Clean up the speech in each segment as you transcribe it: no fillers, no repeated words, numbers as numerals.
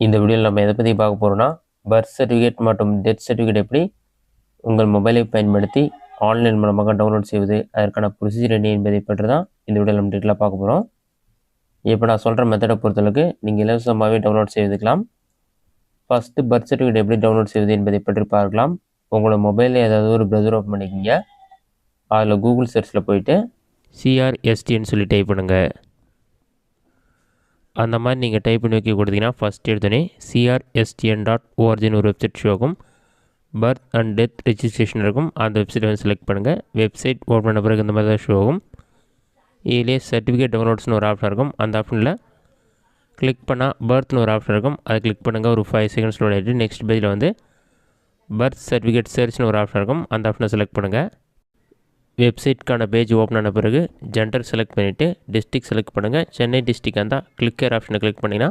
இந்த வீடியோவில் நம்ம எதை பற்றி பார்க்க போகிறோம்னா, பர்த் சர்டிஃபிகேட் மற்றும் டெத் சர்டிஃபிகேட் எப்படி உங்கள் மொபைலை பயன்படுத்தி ஆன்லைன் மூலமாக டவுன்லோட் செய்வது, அதற்கான ப்ரொசீஜர் என்ன என்பதை பற்றி தான் இந்த வீடியோவில் நம்ம டீட்டெயிலாக பார்க்க போகிறோம். இப்போ நான் சொல்கிற மெத்தடை பொறுத்தளவுக்கு நீங்கள் இலவசமாகவே டவுன்லோட் செய்துக்கலாம். ஃபஸ்ட்டு பர்த் சர்டிஃபிகேட் எப்படி டவுன்லோட் செய்வது என்பதை பற்றி பார்க்கலாம். உங்களோட மொபைலில் ஏதாவது ஒரு ப்ரௌசர் ஓப்பன் பண்ணிக்கிங்க. அதில் கூகுள் சர்ச்சில் போயிட்டு CRSTன்னு சொல்லி டைப் பண்ணுங்கள். அந்த மாதிரி நீங்கள் டைப் பண்ணி வைக்க கொடுத்தீங்கன்னா ஃபஸ்ட் எடுத்தோடனே CRSTN.orgன்னு ஒரு வெப்சைட் ஷோ ஆகும். பர்த் அண்ட் டெத் ரெஜிஸ்ட்ரேஷன் இருக்கும். அந்த வெப்சைட் வந்து செலக்ட் பண்ணுங்கள். வெப்சைட் ஓப்பன் பண்ண பிறகு இந்த மாதிரி தான் ஷோ ஆகும். இதிலே சர்டிஃபிகேட் டவுன்லோட்ஸ்னு ஒரு ஆப்ஷன் இருக்கும். அந்த ஆப்ஷனில் கிளிக் பண்ணால் பர்த்னு ஒரு ஆப்ஷன் இருக்கும். அதை கிளிக் பண்ணுங்கள். ஒரு 5 செகண்ட்ஸ் லோட் ஆகிட்டு நெக்ஸ்ட் பேஜில் வந்து பர்த் சர்டிஃபிகேட் சர்ச்னு ஒரு ஆப்ஷன் இருக்கும். அந்த ஆப்ஷனை செலக்ட் பண்ணுங்கள். வெப்சைட்க்கான பேஜ் ஓப்பன் ஆன பிறகு ஜெண்டர் செலக்ட் பண்ணிவிட்டு டிஸ்ட்ரிக்ட் செலக்ட் பண்ணுங்கள். சென்னை டிஸ்ட்ரிக்ட் இருந்தால் கிளிக்கர் ஆப்ஷனை கிளிக் பண்ணிங்கன்னா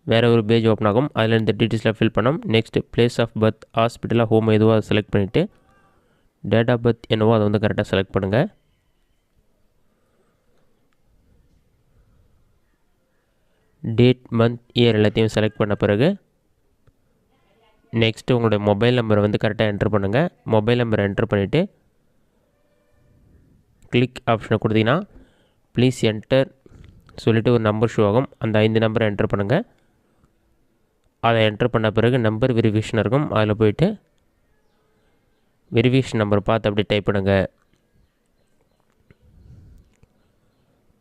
வேறு ஒரு பேஜ் ஓப்பன் ஆகும். அதில் இந்த டீட்டெயில்ஸ்லாம் ஃபில் பண்ணோம். நெக்ஸ்ட் பிளேஸ் ஆஃப் பர்த், ஹாஸ்பிட்டலாக, ஹோம் எதுவோ அதை செலக்ட் பண்ணிவிட்டு டேட் ஆஃப் பர்த் என்னவோ அதை வந்து கரெக்டாக செலக்ட் பண்ணுங்கள். டேட், மந்த், இயர் எல்லாத்தையும் செலக்ட் பண்ண பிறகு நெக்ஸ்ட்டு உங்களுடைய மொபைல் நம்பரை வந்து கரெக்டாக என்ட்ரு பண்ணுங்கள். மொபைல் நம்பரை என்ட்ரு பண்ணிவிட்டு கிளிக் ஆப்ஷனை கொடுத்தீங்கன்னா ப்ளீஸ் என்டர் சொல்லிவிட்டு ஒரு நம்பர் ஷோ ஆகும். அந்த 5 நம்பரை என்ட்ரு பண்ணுங்கள். அதை என்ட்ரு பண்ண பிறகு நம்பர் வெரிஃபிகேஷன் இருக்கும். அதில் போய்ட்டு வெரிஃபிகேஷன் நம்பர் பார்த்து அப்படி டைப் பண்ணுங்கள்.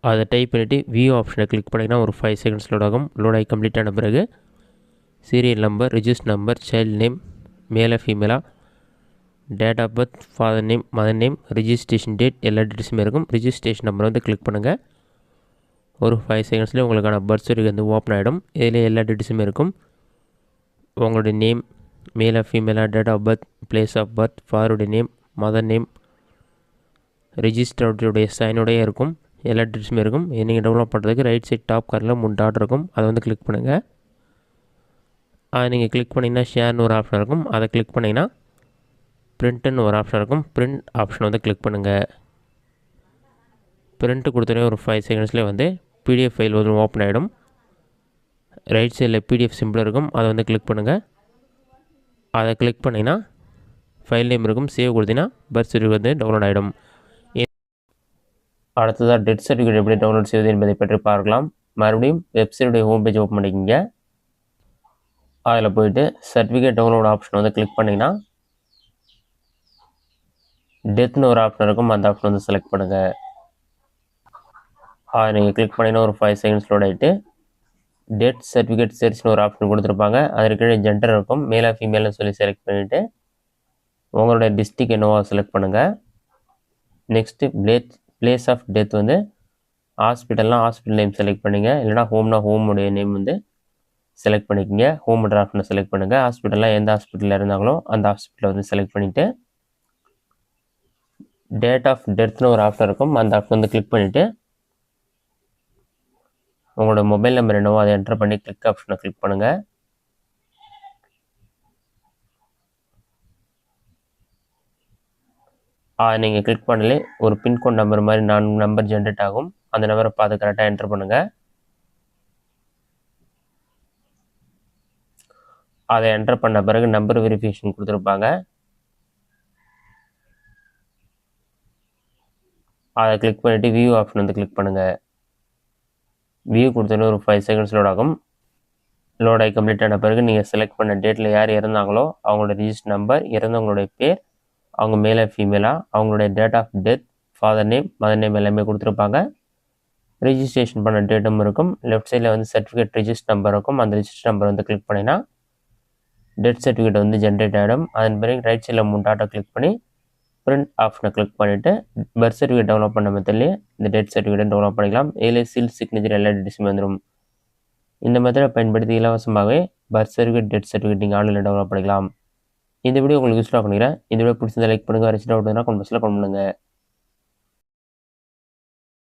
அதை டைப் பண்ணிவிட்டு வியூ ஆப்ஷனை கிளிக் பண்ணிங்கன்னா ஒரு 5 செகண்ட்ஸ் லோட் ஆகும். லோட் ஆகி கம்ப்ளீட் ஆன பிறகு serial number, register number, child name, மேலா ஃபீமேலா, date of birth, father name, mother name, registration date எல்லா டீட்டெயில்ஸுமே இருக்கும். ரிஜிஸ்ட்ரேஷன் நம்பர் வந்து கிளிக் பண்ணுங்கள். ஒரு 5 செகண்ட்ஸ்லேயே உங்களுக்கான பர்த் சர்டிஃபிகேட் வந்து ஓப்பன் ஆகிடும். இதில் எல்லா டீட்டெயில்ஸுமே இருக்கும். உங்களுடைய நேம், மேலா ஃபீமேலா, date of birth, place of birth, ஃபாதருடைய நேம், மதர் நேம், ரிஜிஸ்டருடைய சைனுடைய இருக்கும். எல்லா டீட்டெயில்ஸுமே இருக்கும். நீங்கள் டவுன்லோட் பண்ணுறதுக்கு ரைட் சைட் டாப் கார்னில் 3 டாட் இருக்கும். அதை வந்து கிளிக் பண்ணுங்கள். அதை நீங்கள் கிளிக் பண்ணிங்கன்னா ஷேர்னு ஒரு ஆப்ஷன் இருக்கும். அதை கிளிக் பண்ணிங்கன்னா பிரிண்ட்டுன்னு ஒரு ஆப்ஷன் இருக்கும். பிரிண்ட் ஆப்ஷன் வந்து கிளிக் பண்ணுங்கள். பிரிண்ட்டு கொடுத்தோடனே ஒரு 5 செகண்ட்ஸ்லேயே வந்து PDF ஃபைல் வந்து ஓப்பன் ஆகிடும். ரைட் சைடில் PDF சிம்பிள் இருக்கும். அதை வந்து கிளிக் பண்ணுங்கள். அதை கிளிக் பண்ணிங்கன்னா ஃபைல் நேம் இருக்கும். சேவ் கொடுத்தீங்கன்னா பர்த் சர்டிஃபிகேட் வந்து டவுன்லோட் ஆகிடும். அடுத்ததாக டெத் சர்டிஃபிகேட் எப்படி டவுன்லோட் செய்வது என்பதை பற்றி பார்க்கலாம். மறுபடியும் வெப்சைட்டுடைய ஹோம் பேஜ் ஓப்பன் பண்ணிக்கிங்க. அதில் போய்ட்டு சர்டிஃபிகேட் டவுன்லோட் ஆப்ஷன் வந்து கிளிக் பண்ணிங்கன்னா டெத்னு ஒரு ஆப்ஷன் இருக்கும். அந்த ஆப்ஷன் வந்து செலக்ட் பண்ணுங்கள். அதை நீங்கள் கிளிக் பண்ணிங்கன்னா ஒரு 5 செகண்ட்ஸ் லோட் ஆகிட்டு டெத் சர்டிஃபிகேட் சர்ச்னு ஒரு ஆப்ஷன் கொடுத்துருப்பாங்க. அதற்கு கீழே ஜெண்டர் இருக்கும். மேலா ஃபீமேல்னு சொல்லி செலக்ட் பண்ணிவிட்டு உங்களுடைய டிஸ்ட்ரிக்ட் என்னவோ செலக்ட் பண்ணுங்கள். நெக்ஸ்ட்டு பிளேஸ் ஆஃப் டெத் வந்து ஹாஸ்பிட்டல்னால் ஹாஸ்பிட்டல் நேம் செலக்ட் பண்ணுங்கள். இல்லைனா ஹோம்னா ஹோமுடைய நேம் வந்து செலக்ட் பண்ணிக்கோங்க. ஹோம்ன்ற ஆப்ஷனை செலக்ட் பண்ணுங்கள். ஹாஸ்பிட்டல்லாம் எந்த ஹாஸ்பிட்டலில் இருந்தாங்களோ அந்த ஹாஸ்பிட்டலை வந்து செலக்ட் பண்ணிவிட்டு டேட் ஆஃப் டெத்னு ஒரு ஆப்ஷன் இருக்கும். அந்த ஆப்ஷன் வந்து கிளிக் பண்ணிவிட்டு உங்களோட மொபைல் நம்பர் என்னவோ அதை என்டர் பண்ணி கிளிக் ஆப்ஷனை கிளிக் பண்ணுங்கள். நீங்கள் கிளிக் பண்ணலே ஒரு பின்கோட் நம்பர் மாதிரி 4 நம்பர் ஜென்ரேட் ஆகும். அந்த நம்பரை பார்த்து கரெக்டாக என்டர் பண்ணுங்கள். அதை என்டர் பண்ண பிறகு நம்பர் வெரிஃபிகேஷன் கொடுத்துருப்பாங்க. அதை கிளிக் பண்ணிவிட்டு வியூ ஆப்ஷன் வந்து கிளிக் பண்ணுங்கள். வியூ கொடுத்தோன்னே ஒரு 5 செகண்ட்ஸ் லோட் ஆகும். லோட் ஆகி கம்ப்ளீட் ஆன பிறகு நீங்கள் செலக்ட் பண்ண டேட்டில் யார் இறந்தாங்களோ அவங்களோட ரிஜிஸ்டர் நம்பர், இறந்தவங்களுடைய பேர், அவங்க மேலே ஃபீமேலா, அவங்களுடைய date of death, father name, mother name எல்லாமே கொடுத்துருப்பாங்க. ரிஜிஸ்ட்ரேஷன் பண்ண டேட்டும் இருக்கும். லெஃப்ட் சைடில் வந்து சர்டிஃபிகேட் ரிஜிஸ்டர் நம்பர் இருக்கும். அந்த ரிஜிஸ்டர் நம்பர் வந்து கிளிக் பண்ணிங்கன்னா டெத் சர்டிஃபிகேட் வந்து ஜென்ரேட் ஆகிடும். அதன் பிறகு ரைட் சைடில் 3 டாட்டை கிளிக் பண்ணி பிரிண்ட் ஆப்ஷனை கிளிக் பண்ணிவிட்டு பர்த் சர்டிஃபிகேட் டவுன்லோட் பண்ண மெத்தட்லேயே இந்த டெத் சர்டிஃபிகேட் டவுன்லோட் பண்ணிக்கலாம். இதில் சீல், சிக்னேச்சர் எல்லா டீட்டெயில்ஸுமே வந்துடும். இந்த மெத்தடை பயன்படுத்தி இலவசமாகவே பர்த் சர்டிஃபிகேட், டெத் சர்டிஃபிகேட் நீங்கள் ஆன்லைனில் டவுன்லோட் பண்ணிக்கலாம். இந்த வீடியோ உங்களுக்கு யூஸ்ஃபுல்லாக பண்ணிக்கிறேன். இந்த வீடியோ பிடிச்சிருந்தா லைக் பண்ணுங்கள். வரைச்சி டவுட் இருந்தால் கமெண்ட் பாக்ஸில் கமெண்ட் பண்ணுங்கள்.